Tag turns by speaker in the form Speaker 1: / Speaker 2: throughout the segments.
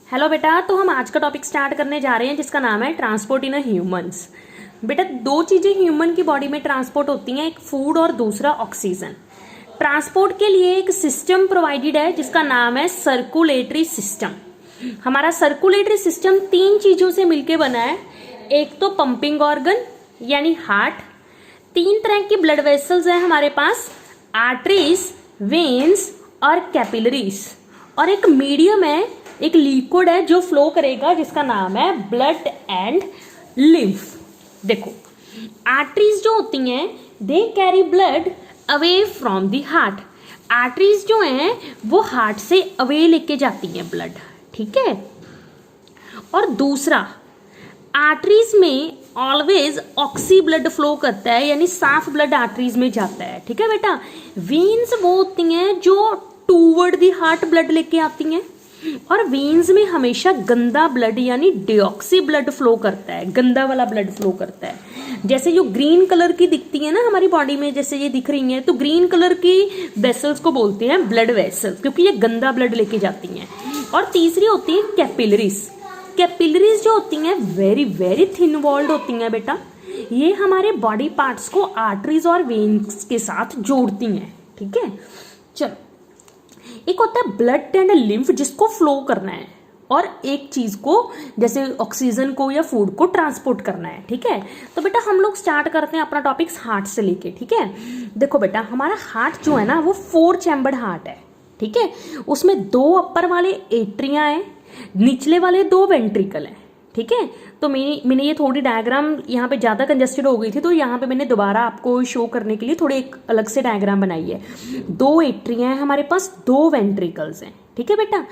Speaker 1: Hello बेटा, तो हम आज का टॉपिक स्टार्ट करने जा रहे हैं जिसका नाम है ट्रांसपोर्ट इन ह्यूमंस। बेटा, दो चीजें ह्यूमन की बॉडी में ट्रांसपोर्ट होती हैं, एक फूड और दूसरा ऑक्सीजन। ट्रांसपोर्ट के लिए एक सिस्टम प्रोवाइडेड है जिसका नाम है सर्कुलेटरी सिस्टम। हमारा सर्कुलेटरी सिस्टम तीन चीजों से मिलकर बना है। एक तो पंपिंग ऑर्गन यानी हार्ट, तीन तरह की ब्लड वेसल्स है हमारे पास, आर्टरीज, वेन्स और कैपिलरीज, और एक मीडियम है, एक लिक्विड है जो फ्लो करेगा जिसका नाम है ब्लड एंड लिम्फ। देखो, आर्टरीज जो होती हैं they carry blood away from the heart. Arteries जो हैं वो हार्ट से अवे लेके जाती हैं ब्लड, ठीक है। और दूसरा, आर्टरीज में ऑलवेज ऑक्सी ब्लड फ्लो करता है, यानी साफ ब्लड आर्टरीज में जाता है, ठीक है बेटा। वेन्स वो होती हैं जो टूवर्ड द हार्ट ब्लड लेके आती हैं, और वेन्स में हमेशा गंदा ब्लड यानी डिऑक्सी ब्लड फ्लो करता है, गंदा वाला ब्लड फ्लो करता है। जैसे जो ग्रीन कलर की दिखती है ना हमारी बॉडी में, जैसे ये दिख रही हैं, तो ग्रीन कलर की वेसल्स को बोलते हैं ब्लड वेसल्स, क्योंकि ये गंदा ब्लड लेके जाती हैं। और तीसरी होती है कैपिलरीज। कैपिलरीज जो होती हैं वेरी वेरी थिन वॉल्ड होती हैं बेटा। ये हमारे बॉडी पार्ट्स को आर्टरीज और वेन्स के साथ जोड़ती हैं, ठीक है। चलो, एक होता है ब्लड एंड लिम्फ जिसको फ्लो करना है, और एक चीज को जैसे ऑक्सीजन को या फूड को ट्रांसपोर्ट करना है, ठीक है। तो बेटा हम लोग स्टार्ट करते हैं अपना टॉपिक्स हार्ट से लेके, ठीक है। देखो बेटा, हमारा हार्ट जो है ना वो 4 चैम्बर्ड हार्ट है, ठीक है। उसमें 2 अपर वाले एट्रिया हैं, निचले वाले 2 वेंट्रिकल हैं, ठीक है। तो मैंने ये थोड़ी डायग्राम यहाँ पे ज़्यादा कंजेस्टेड हो गई थी, तो यहाँ पे मैंने दोबारा आपको शो करने के लिए थोड़े एक अलग से डायग्राम बनाई है। 2 एट्रिया हैं हमारे पास, 2 वेंट्रिकल्स हैं, ठीक है बेटा।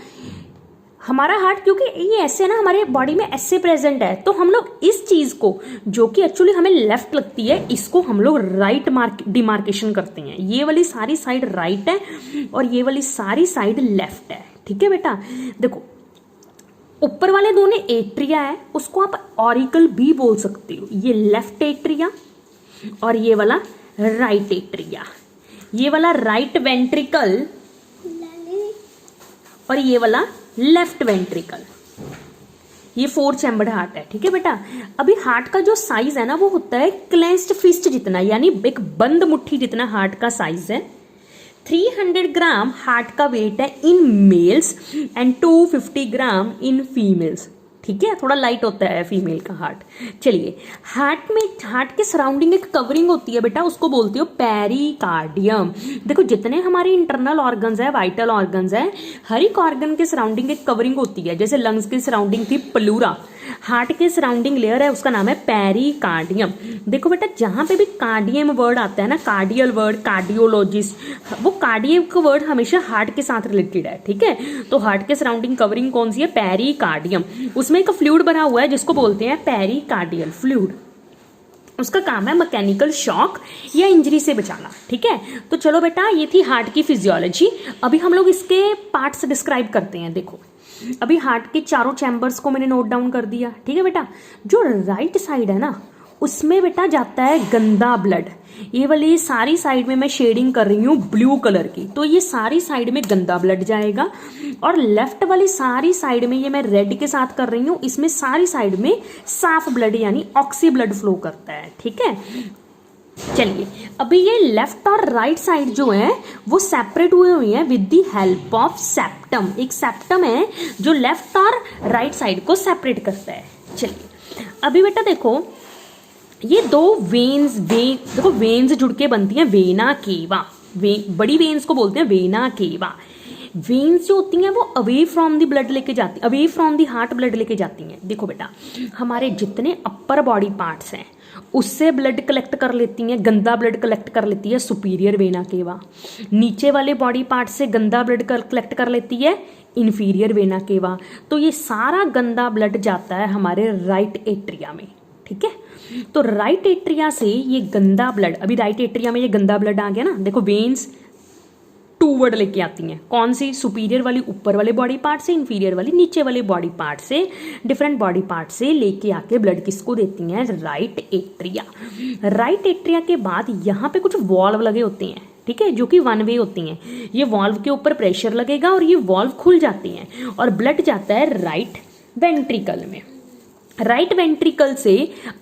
Speaker 1: हमारा हार्ट क्योंकि ये ऐसे ना हमारे बॉडी में ऐसे प्रेजेंट है, तो हम लोग इस चीज को जो कि एक्चुअली हमें लेफ्ट लगती है, इसको हम लोग राइट डिमार्केशन करते हैं। ये वाली सारी साइड राइट है और ये वाली सारी साइड लेफ्ट है, ठीक है बेटा। देखो, ऊपर वाले दोनों एट्रिया है, उसको आप ऑरिकल भी बोल सकते हो। ये लेफ्ट एट्रिया और ये वाला राइट एट्रिया, ये वाला राइट वेंट्रिकल और ये वाला लेफ्ट वेंट्रिकल। ये 4 चैम्बर्ड हार्ट है, ठीक है बेटा। अभी हार्ट का जो साइज है ना वो होता है क्लेंस्ड फिस्ट जितना, यानी एक बंद मुट्ठी जितना हार्ट का साइज है। 300 ग्राम हार्ट का वेट है in males and 250 gram in females, ठीक है। थोड़ा लाइट होता है फीमेल का हार्ट। चलिए, हार्ट के सराउंडिंग एक कवरिंग होती है बेटा, उसको बोलते हो पेरिकार्डियम। देखो, जितने हमारे इंटरनल ऑर्गन्स है, वाइटल ऑर्गन्स है, हर एक ऑर्गन के सराउंडिंग एक कवरिंग होती है। जैसे लंग्स के सराउंडिंग थी प्लूरा, हार्ट के सराउंडिंग लेयर है उसका नाम है पेरिकार्डियम। देखो बेटा, जहां पे भी कार्डियम वर्ड आता है ना, कार्डियल वर्ड, कार्डियोलॉजिस्ट, वो कार्डियक वर्ड हमेशा हार्ट के साथ रिलेटेड है, ठीक है। तो हार्ट के सराउंडिंग कवरिंग कौन सी है? पेरिकार्डियम। उसमें एक फ्लूइड बना हुआ है जिसको बोलते हैं पेरिकार्डियल फ्लूइड। उसका काम है मैकेनिकल शॉक या इंजरी से बचाना, ठीक है। तो चलो बेटा, ये थी हार्ट की फिजियोलॉजी। अभी हम लोग इसके पार्ट्स डिस्क्राइब करते हैं। देखो, अभी हार्ट के चारों चैम्बर्स को मैंने नोट डाउन कर दिया, ठीक है बेटा। जो राइट साइड है ना, उसमें बेटा जाता है गंदा ब्लड। ये वाली सारी साइड में मैं शेडिंग कर रही हूँ ब्लू कलर की, तो ये सारी साइड में गंदा ब्लड जाएगा। और लेफ्ट वाली सारी साइड में, ये मैं रेड के साथ कर रही हूँ, इसमें सारी साइड में साफ ब्लड यानी ऑक्सी ब्लड फ्लो करता है, ठीक है। चलिए, अभी ये लेफ्ट और राइट साइड जो है वो सेपरेट हुए हुई है with the help of septum. एक सेप्टम है जो लेफ्ट और राइट साइड को सेपरेट करता है। चलिए, अभी बेटा देखो, ये 2 वेन्स देखो, वेन्स जुड़ के बनती हैं वेना केवा। बड़ी वेन्स को बोलते हैं वेना केवा। वेन्स जो होती हैं वो अवे फ्रॉम द ब्लड लेके जाती, away from the heart blood लेके जाती हैं। देखो बेटा, हमारे जितने अपर बॉडी पार्ट्स हैं उससे ब्लड कलेक्ट कर लेती हैं, गंदा ब्लड कलेक्ट कर लेती है सुपीरियर वेना केवा। नीचे वाले बॉडी पार्ट से गंदा ब्लड कलेक्ट कर लेती है इन्फीरियर वेना केवा। तो ये सारा गंदा ब्लड जाता है हमारे राइट एट्रिया में, ठीक है। तो राइट एट्रिया से ये गंदा ब्लड, अभी राइट एट्रिया में ये गंदा ब्लड आ गया ना, देखो वेन्स 2 वर्ड लेके आती हैं। कौन सी? सुपीरियर वाली ऊपर वाले बॉडी पार्ट से, इंफीरियर वाली नीचे वाले बॉडी पार्ट से, डिफरेंट बॉडी पार्ट से लेके आके ब्लड किसको देती हैं? Right atria. राइट एट्रिया के बाद यहाँ पे कुछ वॉल्व लगे होते हैं, ठीक है, जो कि वन वे होती हैं। ये वॉल्व के ऊपर प्रेशर लगेगा और ये वॉल्व खुल जाती हैं और ब्लड जाता है राइट वेंट्रिकल में। राइट वेंट्रिकल से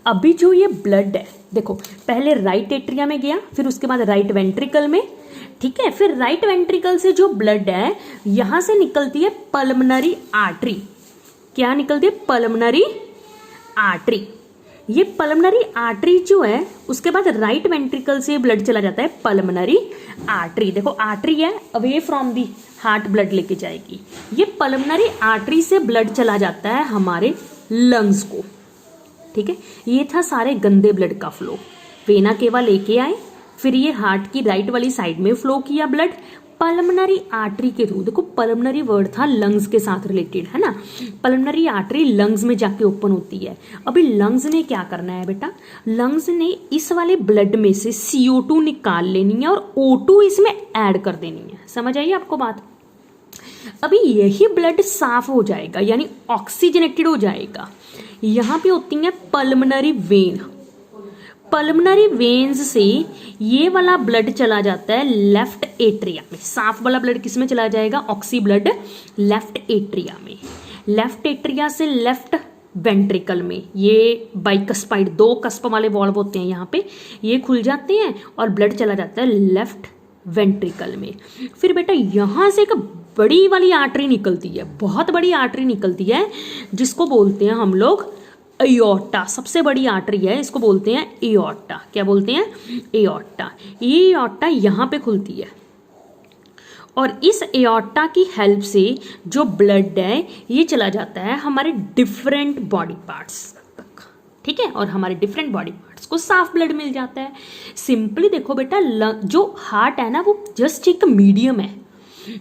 Speaker 1: अभी जो ये ब्लड है, देखो पहले राइट एट्रिया में गया, फिर उसके बाद राइट वेंट्रिकल में, ठीक है। फिर राइट वेंट्रिकल से जो ब्लड है यहां से निकलती है पल्मोनरी आर्टरी। क्या निकलती है? Pulmonary artery. ये पल्मोनरी आर्टरी जो है उसके बाद राइट वेंट्रिकल से ब्लड चला जाता है पल्मोनरी आर्टरी। देखो आर्टरी है, away from the heart blood लेके जाएगी। ये पल्मोनरी आर्टरी से ब्लड चला जाता है हमारे लंग्स को, ठीक है। ये था सारे गंदे ब्लड का फ्लो। वेना केवा लेके आए, फिर ये हार्ट की राइट वाली साइड में फ्लो किया ब्लड पल्मोनरी आर्टरी के थ्रू। देखो पल्मोनरी वर्ड था लंग्स के साथ रिलेटेड, है ना। पल्मोनरी आर्टरी लंग्स में जाके ओपन होती है। अभी लंग्स ने क्या करना है बेटा? लंग्स ने इस वाले ब्लड में से CO2 निकाल लेनी है और O2 इसमें ऐड कर देनी है। समझ आइए आपको बात? अभी यही ब्लड साफ हो जाएगा, यानी ऑक्सीजनेटेड हो जाएगा। यहां पे होती है पल्मोनरी वेन। पल्मोनरी वेन्स से ये वाला ब्लड चला जाता है लेफ्ट एट्रिया में। साफ वाला ब्लड किस में चला जाएगा? ऑक्सी ब्लड लेफ्ट एट्रिया में। लेफ्ट एट्रिया से लेफ्ट वेंट्रिकल में। ये बाइकस्पाइड, 2 कस्प वाले वॉल्व होते हैं यहाँ पे, ये खुल जाते हैं और ब्लड चला जाता है लेफ्ट वेंट्रिकल में। फिर बेटा यहाँ से एक बड़ी वाली आर्टरी निकलती है, बहुत बड़ी आर्टरी निकलती है, जिसको बोलते हैं हम लोग एओर्टा। सबसे बड़ी आर्टरी है, इसको बोलते हैं एओर्टा। क्या बोलते हैं? एओर्टा। ये एओर्टा यहाँ पे खुलती है और इस एओर्टा की हेल्प से जो ब्लड है ये चला जाता है हमारे डिफरेंट बॉडी पार्ट्स तक, ठीक है। और हमारे डिफरेंट बॉडी पार्ट्स को साफ ब्लड मिल जाता है। सिंपली देखो बेटा, जो हार्ट है ना वो जस्ट एक मीडियम है,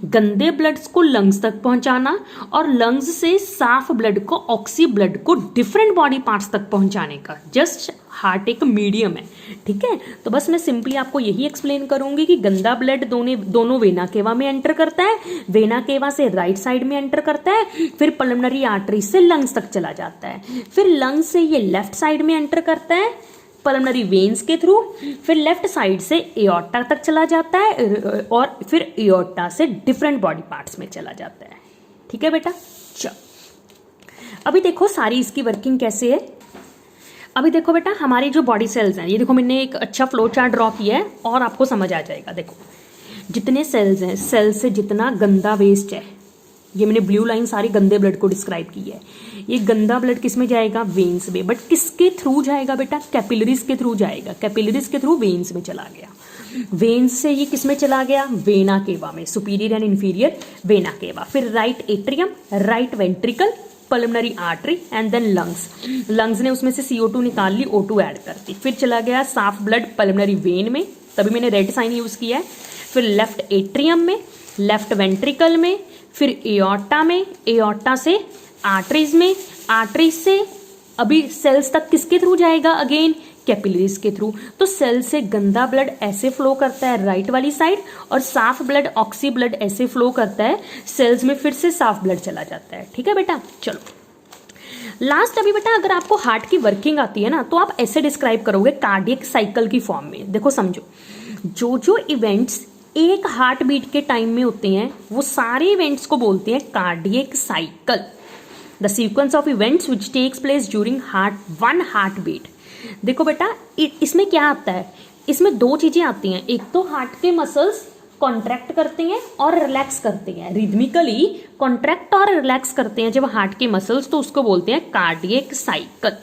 Speaker 1: गंदे ब्लड्स को लंग्स तक पहुंचाना और लंग्स से साफ ब्लड को, ऑक्सी ब्लड को डिफरेंट बॉडी पार्ट्स तक पहुंचाने का। जस्ट हार्ट एक मीडियम है, ठीक है। तो बस मैं सिंपली आपको यही एक्सप्लेन करूंगी कि गंदा ब्लड दोनों वेना केवा में एंटर करता है, वेना केवा से राइट साइड में एंटर करता है, फिर पल्मोनरी आर्टरी से लंग्स तक चला जाता है, फिर लंग्स से ये लेफ्ट साइड में एंटर करता है पल्मोनरी वेन्स के थ्रू, फिर लेफ्ट साइड से एओर्टा तक चला जाता है और फिर एओर्टा से डिफरेंट बॉडी पार्ट्स में चला जाता है, ठीक है बेटा। चलो अभी देखो सारी इसकी वर्किंग कैसे है। अभी देखो बेटा, हमारी जो बॉडी सेल्स हैं, ये देखो मैंने एक अच्छा फ्लो चार्ट ड्रॉ किया है और आपको समझ आ जाएगा। देखो जितने सेल्स हैं, सेल से जितना गंदा वेस्ट है, ये मैंने ब्लू लाइन सारी गंदे ब्लड को डिस्क्राइब की है। ये गंदा ब्लड किस में जाएगा? वेन्स में। बट किसके थ्रू जाएगा बेटा? कैपिलरीज के थ्रू जाएगा। कैपिलरीज के थ्रू वेन्स में चला गया। वेन्स से ये किस में चला गया? वेना केवा में, superior and inferior vena cava. फिर right atrium, right ventricle, pulmonary artery and then lungs. Lungs ने उसमें से CO2 निकाल ली, O2 ऐड कर दी। फिर चला गया साफ ब्लड पल्मोनरी वेन में, तभी मैंने रेड साइन यूज किया है। फिर लेफ्ट एट्रियम में, लेफ्ट वेंट्रिकल में, फिर एओर्टा में, एओर्टा से आर्टरीज में, आर्टरीज से अभी सेल्स तक किसके थ्रू जाएगा? अगेन कैपिलरीज के थ्रू। तो सेल से गंदा ब्लड ऐसे फ्लो करता है राइट वाली साइड और साफ ब्लड, ऑक्सी ब्लड ऐसे फ्लो करता है सेल्स में, फिर से साफ ब्लड चला जाता है, ठीक है बेटा। चलो लास्ट अभी बेटा, अगर आपको हार्ट की वर्किंग आती है ना तो आप ऐसे डिस्क्राइब करोगे कार्डियक साइकिल की फॉर्म में। देखो समझो, जो इवेंट्स एक हार्ट बीट के टाइम में होते हैं वो सारे इवेंट्स को बोलते हैं cardiac cycle. The sequence of events which takes place during one heartbeat. देखो बेटा, इसमें क्या आता है? इसमें 2 चीजें आती हैं। एक तो हार्ट के मसल्स कॉन्ट्रैक्ट करते हैं और रिलैक्स करते हैं, रिदमिकली कॉन्ट्रैक्ट और रिलैक्स करते हैं जब हार्ट के मसल्स, तो उसको बोलते हैं कार्डियक साइकिल।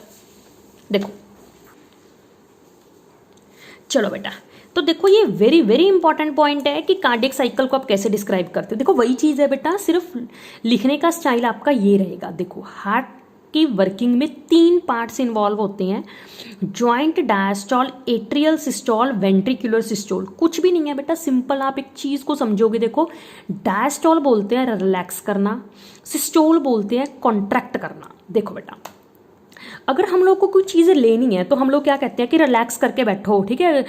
Speaker 1: देखो चलो बेटा, तो देखो ये वेरी वेरी इंपॉर्टेंट पॉइंट है कि कार्डियक साइकिल को आप कैसे डिस्क्राइब करते हो। देखो वही चीज है बेटा, सिर्फ लिखने का स्टाइल आपका ये रहेगा। देखो हार्ट की वर्किंग में 3 पार्ट्स इन्वॉल्व होते हैं, joint diastole, atrial systole, ventricular systole. कुछ भी नहीं है बेटा, सिंपल आप एक चीज को समझोगे। देखो डायस्टॉल बोलते हैं रिलैक्स करना, सिस्टोल बोलते हैं कॉन्ट्रैक्ट करना। देखो बेटा, अगर हम लोग को कोई चीज़ लेनी है तो हम लोग क्या कहते हैं कि रिलैक्स करके बैठो, ठीक है,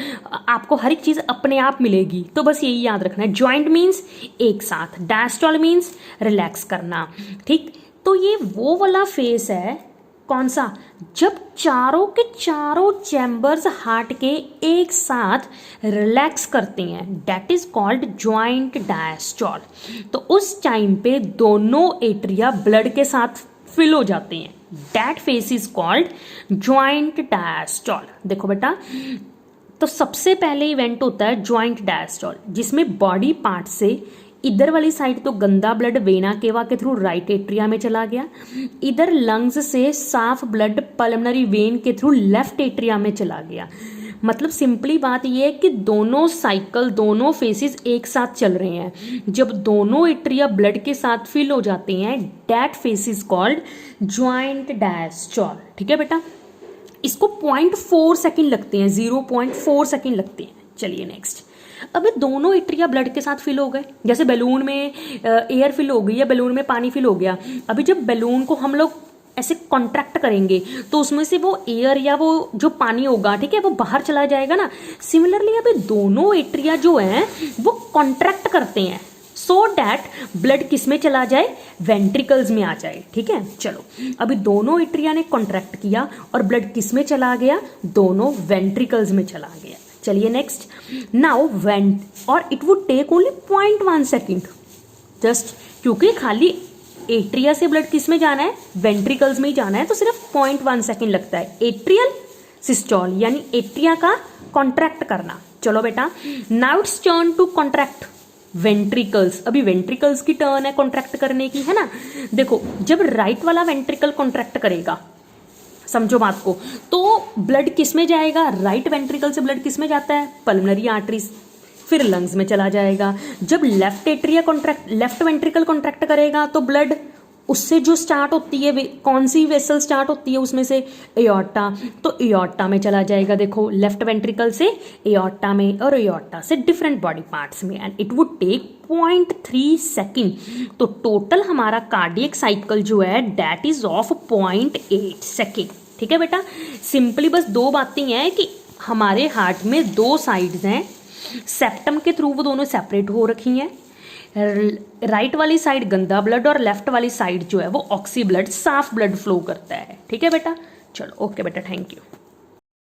Speaker 1: आपको हर एक चीज़ अपने आप मिलेगी। तो बस यही याद रखना है, जॉइंट मीन्स एक साथ, डायस्टॉल मीन्स रिलैक्स करना, ठीक। तो ये वो वाला फेस है कौन सा? जब चारों के चारों चैम्बर्स हार्ट के एक साथ रिलैक्स करते हैं, that is called joint diastole. तो उस टाइम पे दोनों एट्रिया ब्लड के साथ फिल हो जाते हैं, that face is called joint diastole. देखो बेटा, तो सबसे पहले इवेंट होता है ज्वाइंट डायस्टोल, जिसमें बॉडी पार्ट से इधर वाली साइड तो गंदा ब्लड वेना केवा के थ्रू राइट एट्रिया में चला गया, इधर लंग्स से साफ ब्लड पल्मोनरी वेन के थ्रू लेफ्ट एट्रिया में चला गया। मतलब सिंपली बात यह है कि दोनों साइकिल, दोनों फेसेस एक साथ चल रहे हैं। जब दोनों एट्रिया ब्लड के साथ फिल हो जाते हैं, that face is called joint diastole. ठीक है बेटा, इसको 0.4 सेकेंड लगते हैं, 0.4 सेकेंड लगते हैं। चलिए नेक्स्ट, अभी दोनों एट्रिया ब्लड के साथ फिल हो गए, जैसे बैलून में एयर फिल हो गई या बैलून में पानी फिल हो गया। अभी जब बैलून को हम लोग ऐसे कॉन्ट्रैक्ट करेंगे तो उसमें से वो एयर या वो जो पानी होगा, ठीक है, वो बाहर चला जाएगा ना। सिमिलरली अभी दोनों एट्रिया जो हैं वो कॉन्ट्रैक्ट करते हैं सो डैट ब्लड किस में चला जाए? वेंट्रिकल्स में आ जाए। ठीक है, चलो अभी दोनों एट्रिया ने कॉन्ट्रैक्ट किया और ब्लड किस में चला गया? दोनों वेंट्रिकल्स में चला गया। चलिए नेक्स्ट, नाउ वेंट, और it would take only 0.1 second, just क्योंकि खाली एट्रिया से ब्लड किस में जाना है? वेंट्रिकल्स में ही जाना है, तो सिर्फ 0.1 सेकेंड लगता है एट्रियल सिस्टोल, यानी एट्रिया का कॉन्ट्रैक्ट करना। चलो बेटा, now it's turn to contract ventricles. अभी वेंट्रिकल्स की टर्न है कॉन्ट्रैक्ट करने की, है ना। देखो, जब राइट वाला वेंट्रिकल कॉन्ट्रैक्ट करेगा, समझो बात को, तो ब्लड किस में जाएगा? राइट वेंट्रिकल से ब्लड किस में जाता है? पल्मोनरी आर्टरीज, फिर लंग्स में चला जाएगा। जब left atria contract, left ventricle contract करेगा तो ब्लड उससे जो स्टार्ट होती है, कौन सी वेसल स्टार्ट होती है उसमें से? एओर्टा, तो एओर्टा में चला जाएगा। देखो, लेफ्ट वेंट्रिकल से एओर्टा में और एओर्टा से डिफरेंट बॉडी पार्ट्स में, and it would take 0.3 second. तो टोटल हमारा कार्डियक साइकिल जो है दैट इज ऑफ 0.8 सेकेंड। ठीक है बेटा, सिंपली बस दो बातें हैं कि हमारे हार्ट में दो साइड्स हैं, सेप्टम के थ्रू वो दोनों सेपरेट हो रखी हैं। राइट वाली साइड गंदा ब्लड और लेफ्ट वाली साइड जो है वो ऑक्सी ब्लड, साफ ब्लड फ्लो करता है। ठीक है बेटा, चलो ओके बेटा, थैंक यू।